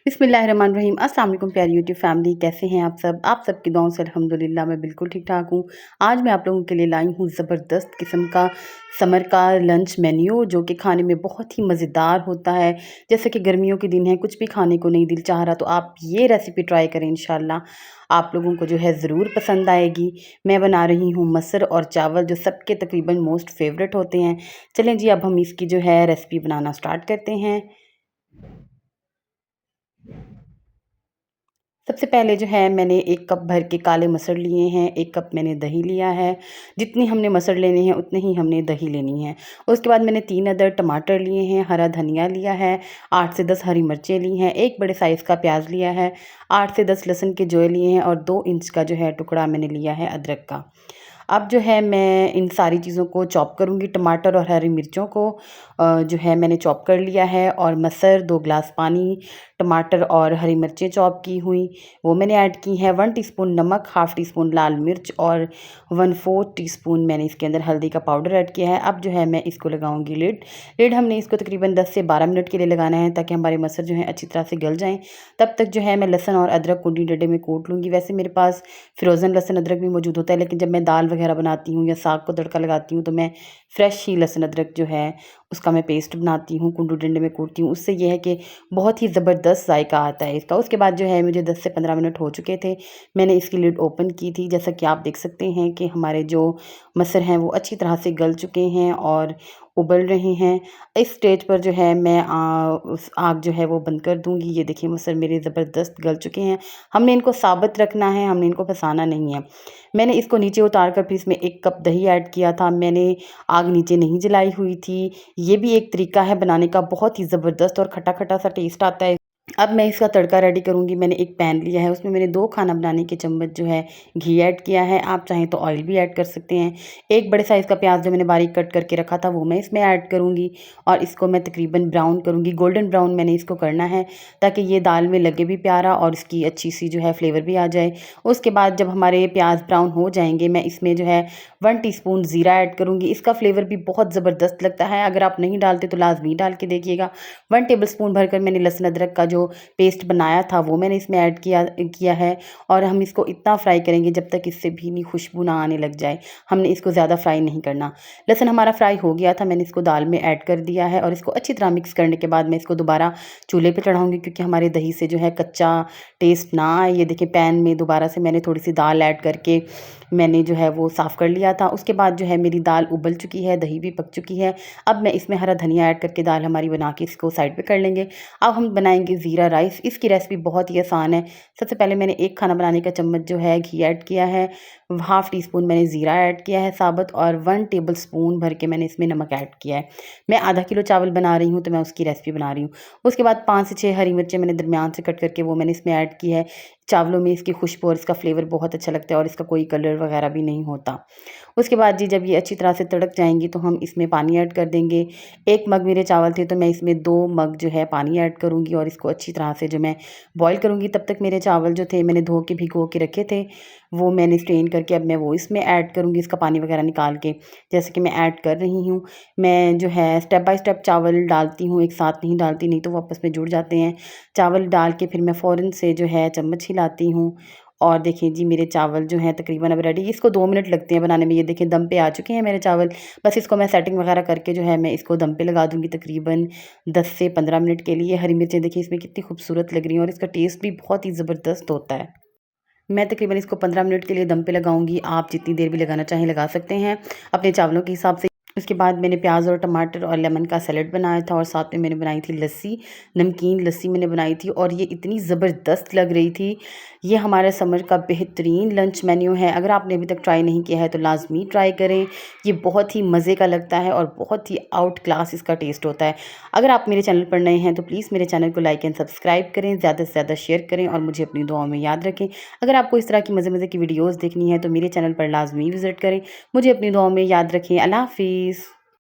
बिस्मिल्लाहिर्रहमानिर्रहीम। अस्सलाम वालेकुम प्यारी यूट्यूब फैमिली, कैसे हैं आप सब? आप सबकी दुआओं से अल्हम्दुलिल्लाह मैं बिल्कुल ठीक-ठाक हूँ। आज मैं आप लोगों के लिए लाई हूँ ज़बरदस्त किस्म का समर का लंच मेन्यू, जो कि खाने में बहुत ही मज़ेदार होता है। जैसे कि गर्मियों के दिन हैं, कुछ भी खाने को नहीं दिल चाह रहा, तो आप ये रेसिपी ट्राई करें, इंशाल्लाह आप लोगों को जो है ज़रूर पसंद आएगी। मैं बना रही हूँ मसर और चावल, जो सबके तकरीबन मोस्ट फ़ेवरेट होते हैं। चलें जी, अब हम इसकी जो है रेसिपी बनाना स्टार्ट करते हैं। सबसे पहले जो है मैंने 1 कप भर के काले मसर लिए हैं, 1 कप मैंने दही लिया है। जितनी हमने मसर लेने हैं उतनी ही हमने दही लेनी है। उसके बाद मैंने 3 अदद टमाटर लिए हैं, हरा धनिया लिया है, 8 से 10 हरी मिर्चें ली हैं, 1 बड़े साइज़ का प्याज लिया है, 8 से 10 लहसुन के जोए लिए हैं और 2 इंच का जो है टुकड़ा मैंने लिया है अदरक का। अब जो है मैं इन सारी चीज़ों को चॉप करूँगी। टमाटर और हरी मिर्चों को जो है मैंने चॉप कर लिया है, और मसर 2 ग्लास पानी, टमाटर और हरी मिर्चें चॉप की हुई वो मैंने ऐड की हैं। 1 टीस्पून नमक, हाफ़ टीस्पून लाल मिर्च और 1/4 टीस्पून मैंने इसके अंदर हल्दी का पाउडर ऐड किया है। अब जो है मैं इसको लगाऊंगी लिड। हमने इसको तकरीबन 10 से 12 मिनट के लिए लगाना है, ताकि हमारे मसर जो है अच्छी तरह से गल जाएँ। तब तक जो है मैं लहसुन और अदरक कूटी डंडे में कूट लूँगी। वैसे मेरे पास फ्रोज़न लहसुन अदरक भी मौजूद होता है, लेकिन जब मैं दाल वगैरह बनाती हूँ या साग को तड़का लगाती हूँ, तो मैं फ्रेश ही लहसुन अदरक जो है उसका मैं पेस्ट बनाती हूँ, कुंडू डंडे में कूटती हूँ। उससे ये है कि बहुत ही ज़बरदस्त जायका आता है इसका। उसके बाद जो है मुझे 10 से 15 मिनट हो चुके थे, मैंने इसकी लिड ओपन की थी। जैसा कि आप देख सकते हैं कि हमारे जो मसर हैं वो अच्छी तरह से गल चुके हैं और उबल रहे हैं। इस स्टेज पर जो है मैं उस आग जो है वो बंद कर दूँगी। ये देखिए मसर मेरे ज़बरदस्त गल चुके हैं। हमने इनको साबुत रखना है, हमने इनको फँसाना नहीं है। मैंने इसको नीचे उतार कर फिर इसमें 1 कप दही ऐड किया था। मैंने आग नीचे नहीं जलाई हुई थी। ये भी एक तरीका है बनाने का, बहुत ही ज़बरदस्त और खट्टा-खट्टा सा टेस्ट आता है। अब मैं इसका तड़का रेडी करूँगी। मैंने एक पैन लिया है, उसमें मैंने 2 खाना बनाने के चम्मच जो है घी ऐड किया है। आप चाहें तो ऑयल भी ऐड कर सकते हैं। एक बड़े साइज़ का प्याज जो मैंने बारीक कट करके रखा था वो मैं इसमें ऐड करूँगी, और इसको मैं तकरीबन ब्राउन करूँगी। गोल्डन ब्राउन मैंने इसको करना है, ताकि ये दाल में लगे भी प्यारा और इसकी अच्छी सी जो है फ्लेवर भी आ जाए। उसके बाद जब हमारे प्याज ब्राउन हो जाएंगे, मैं इसमें जो है 1 टीस्पून ज़ीरा ऐड करूँगी। इसका फ्लेवर भी बहुत ज़बरदस्त लगता है। अगर आप नहीं डालते तो लाजमी डाल के देखिएगा। 1 टेबलस्पून भरकर मैंने लहसुन अदरक का जो पेस्ट बनाया था वो मैंने इसमें ऐड किया है, और हम इसको इतना फ्राई करेंगे जब तक इससे भीनी खुशबू ना आने लग जाए। हमने इसको ज़्यादा फ्राई नहीं करना। लहसुन हमारा फ्राई हो गया था, मैंने इसको दाल में ऐड कर दिया है, और इसको अच्छी तरह मिक्स करने के बाद मैं इसको दोबारा चूल्हे पे चढ़ाऊँगी, क्योंकि हमारे दही से जो है कच्चा टेस्ट ना आए। ये देखिए पैन में दोबारा से मैंने थोड़ी सी दाल ऐड करके मैंने जो है वो साफ़ कर लिया था। उसके बाद जो है मेरी दाल उबल चुकी है, दही भी पक चुकी है। अब मैं इसमें हरा धनिया ऐड करके दाल हमारी बना के इसको साइड पे कर लेंगे। अब हम बनाएंगे ज़ीरा राइस। इसकी रेसिपी बहुत ही आसान है। सबसे पहले मैंने 1 खाना बनाने का चम्मच जो है घी ऐड किया है, हाफ़ टीस्पून मैंने ज़ीरा ऐड किया है साबुत, और 1 टेबलस्पून भर के मैंने इसमें नमक ऐड किया है। मैं आधा किलो चावल बना रही हूँ, तो मैं उसकी रेसिपी बना रही हूँ। उसके बाद 5 से 6 हरी मिर्चें मैंने दरमियान से कट करके वो मैंने इसमें ऐड की है। चावलों में इसकी खुशबू और इसका फ्लेवर बहुत अच्छा लगता है, और इसका कोई कलर वगैरह भी नहीं होता। उसके बाद जी जब ये अच्छी तरह से तड़क जाएँगी, तो हम इसमें पानी ऐड कर देंगे। 1 मग मेरे चावल थे, तो मैं इसमें 2 मग जो है पानी ऐड करूँगी, और इसको अच्छी तरह से जो मैं बॉयल करूँगी। तब तक मेरे चावल जो थे मैंने धो के भिगो के रखे थे, वो मैंने स्ट्रेन करके अब मैं वो इसमें ऐड करूँगी, इसका पानी वगैरह निकाल के, जैसे कि मैं ऐड कर रही हूँ। मैं जो है स्टेप बाय स्टेप चावल डालती हूँ, एक साथ नहीं डालती, नहीं तो वो आपस में जुड़ जाते हैं। चावल डाल के फिर मैं फ़ौरन से जो है चम्मच हिलाती हूँ, और देखिए जी मेरे चावल जो हैं तकरीबन अब रेडी। इसको 2 मिनट लगते हैं बनाने में। ये देखिए दम पे आ चुके हैं मेरे चावल। बस इसको मैं सेटिंग वगैरह करके जो है मैं इसको दम पे लगा दूँगी तकरीबन 10 से 15 मिनट के लिए। हरी मिर्चें देखिए इसमें कितनी खूबसूरत लग रही हैं, और इसका टेस्ट भी बहुत ही ज़बरदस्त होता है। मैं तकरीबन इसको 15 मिनट के लिए दम पे लगाऊंगी। आप जितनी देर भी लगाना चाहें लगा सकते हैं अपने चावलों के हिसाब से। उसके बाद मैंने प्याज और टमाटर और लेमन का सैलेड बनाया था, और साथ में मैंने बनाई थी लस्सी, नमकीन लस्सी मैंने बनाई थी, और ये इतनी ज़बरदस्त लग रही थी। ये हमारे समर का बेहतरीन लंच मेन्यू है। अगर आपने अभी तक ट्राई नहीं किया है तो लाजमी ट्राई करें। ये बहुत ही मज़े का लगता है, और बहुत ही आउट क्लास इसका टेस्ट होता है। अगर आप मेरे चैनल पर नए हैं तो प्लीज़ मेरे चैनल को लाइक एंड सब्सक्राइब करें, ज़्यादा से ज़्यादा शेयर करें, और मुझे अपनी दुआओं में याद रखें। अगर आपको इस तरह की मज़े-मज़े की वीडियोज़ देखनी है तो मेरे चैनल पर लाजमी विज़िट करें। मुझे अपनी दुआओं में याद रखें। अल्लाह हाफ़िज़।